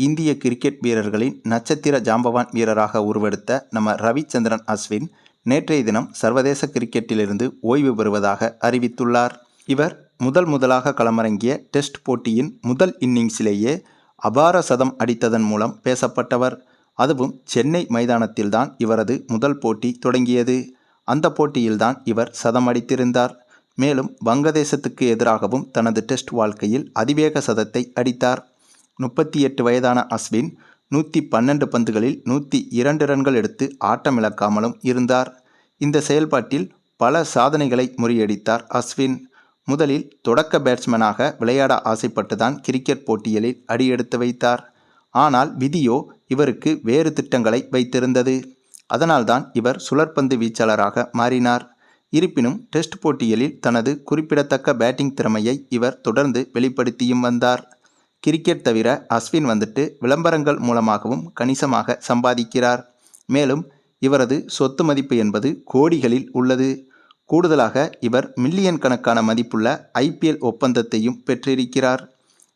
இந்திய கிரிக்கெட் வீரர்களின் நட்சத்திர ஜாம்பவான் வீரராக உருவெடுத்த நம்ம ரவிச்சந்திரன் அஸ்வின் நேற்றைய தினம் சர்வதேச கிரிக்கெட்டிலிருந்து ஓய்வு பெறுவதாக அறிவித்துள்ளார். இவர் முதலாக களமிறங்கிய டெஸ்ட் போட்டியின் முதல் இன்னிங்ஸிலேயே அபார சதம் அடித்ததன் மூலம் பேசப்பட்டவர். அதுவும் சென்னை மைதானத்தில்தான் இவரது முதல் போட்டி தொடங்கியது. அந்த போட்டியில்தான் இவர் சதம் அடித்திருந்தார். மேலும் வங்கதேசத்துக்கு எதிராகவும் தனது டெஸ்ட் வாழ்க்கையில் அதிவேக சதத்தை அடித்தார். 38 வயதான அஸ்வின் 112 பந்துகளில் 102 ரன்கள் எடுத்து ஆட்டமிழக்காமலும் இருந்தார். இந்த செயல்பாட்டில் பல சாதனைகளை முறியடித்தார் அஸ்வின். முதலில் தொடக்க பேட்ஸ்மேனாக விளையாட ஆசைப்பட்டுதான் கிரிக்கெட் போட்டிகளில் அடியெடுத்து வைத்தார். ஆனால் விதியோ இவருக்கு வேறு திட்டங்களை வைத்திருந்தது. அதனால்தான் இவர் சுழற்பந்து வீச்சாளராக மாறினார். இருப்பினும் டெஸ்ட் போட்டிகளில் தனது குறிப்பிடத்தக்க பேட்டிங் திறமையை இவர் தொடர்ந்து வெளிப்படுத்தியும் வந்தார். கிரிக்கெட் தவிர அஸ்வின் விளம்பரங்கள் மூலமாகவும் கணிசமாக சம்பாதிக்கிறார். மேலும் இவரது சொத்து மதிப்பு என்பது கோடிகளில் உள்ளது. கூடுதலாக இவர் மில்லியன் கணக்கான மதிப்புள்ள IPL ஒப்பந்தத்தையும் பெற்றிருக்கிறார்.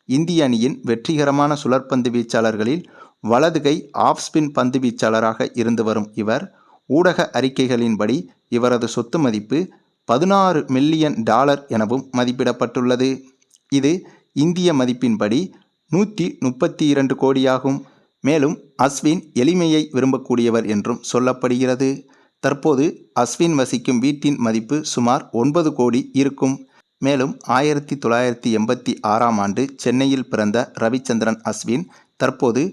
இந்திய அணியின் வெற்றிகரமான சுழற்பந்து வீச்சாளர்களில் வலதுகை ஆஃப் ஸ்பின் பந்து வீச்சாளராக இருந்து வரும் இவர் ஊடக அறிக்கைகளின்படி இவரது சொத்து மதிப்பு $16 மில்லியன் எனவும் மதிப்பிடப்பட்டுள்ளது. இது இந்திய மதிப்பின்படி 132 கோடியாகும். மேலும் அஸ்வின் எளிமையை விரும்பக்கூடியவர் என்றும் சொல்லப்படுகிறது. தற்போது அஸ்வின் வசிக்கும் வீட்டின் மதிப்பு சுமார் 9 கோடி இருக்கும். மேலும் 1986ஆம் ஆண்டு சென்னையில் பிறந்த ரவிச்சந்திரன் அஸ்வின் தற்போது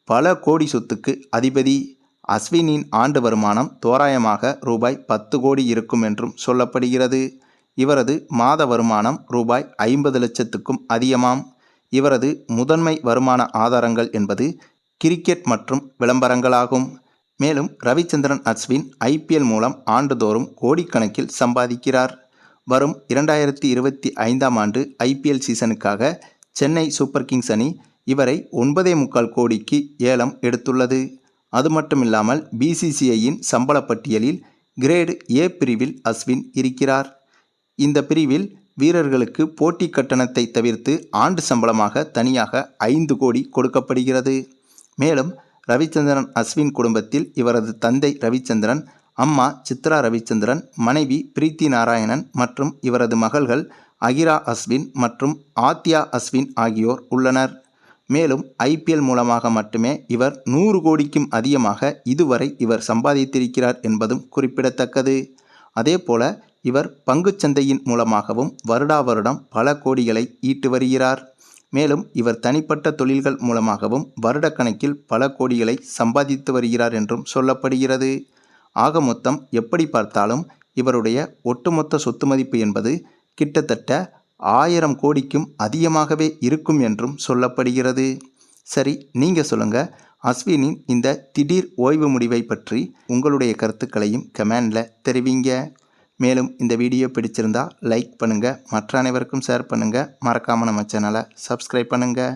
பல கோடி சொத்துக்கு அதிபதி. அஸ்வினின் ஆண்டு வருமானம் தோராயமாக ரூபாய் 10 கோடி இருக்கும் என்றும் சொல்லப்படுகிறது. இவரது மாத வருமானம் ரூபாய் 50 லட்சத்துக்கும் அதிகமாம். இவரது முதன்மை வருமான ஆதாரங்கள் என்பது கிரிக்கெட் மற்றும் விளம்பரங்களாகும். மேலும் ரவிச்சந்திரன் அஸ்வின் IPL மூலம் ஆண்டுதோறும் கோடிக்கணக்கில் சம்பாதிக்கிறார். வரும் 2025ஆம் ஆண்டு IPL சீசனுக்காக சென்னை சூப்பர் கிங்ஸ் அணி இவரை 9.25 கோடிக்கு ஏலம் எடுத்துள்ளது. அது மட்டுமில்லாமல் BCCIயின் சம்பள பட்டியலில் கிரேடு A பிரிவில் அஸ்வின் இருக்கிறார். இந்த பிரிவில் வீரர்களுக்கு போட்டி கட்டணத்தை தவிர்த்து ஆண்டு சம்பளமாக தனியாக 5 கோடி கொடுக்கப்படுகிறது. மேலும் ரவிச்சந்திரன் அஸ்வின் குடும்பத்தில் இவரது தந்தை ரவிச்சந்திரன், அம்மா சித்ரா ரவிச்சந்திரன், மனைவி பிரீத்தி நாராயணன் மற்றும் இவரது மகள்கள் அகிரா அஸ்வின் மற்றும் ஆத்யா அஸ்வின் ஆகியோர் உள்ளனர். மேலும் IPL மூலமாக மட்டுமே இவர் 100 கோடிக்கும் அதிகமாக இதுவரை இவர் சம்பாதித்திருக்கிறார் என்பதும் குறிப்பிடத்தக்கது. அதேபோல இவர் பங்குச்சந்தையின் மூலமாகவும் வருடம் பல கோடிகளை ஈட்டு வருகிறார். மேலும் இவர் தனிப்பட்ட தொழில்கள் மூலமாகவும் வருடக்கணக்கில் பல கோடிகளை சம்பாதித்து வருகிறார் என்றும் சொல்லப்படுகிறது. ஆக மொத்தம் எப்படி பார்த்தாலும் இவருடைய ஒட்டுமொத்த சொத்து மதிப்பு என்பது கிட்டத்தட்ட 1000 கோடிக்கும் அதிகமாகவே இருக்கும் என்றும் சொல்லப்படுகிறது. சரி, நீங்கள் சொல்லுங்கள், அஸ்வினின் இந்த திடீர் ஓய்வு முடிவை பற்றி உங்களுடைய கருத்துக்களையும் கமெண்டில் தெரிவிங்க. மேலும் இந்த வீடியோ பிடிச்சிருந்தா லைக் பண்ணுங்கள், மற்ற அனைவருக்கும் ஷேர் பண்ணுங்கள், மறக்காமல் நம்ம சேனலை சப்ஸ்கிரைப் பண்ணுங்கள்.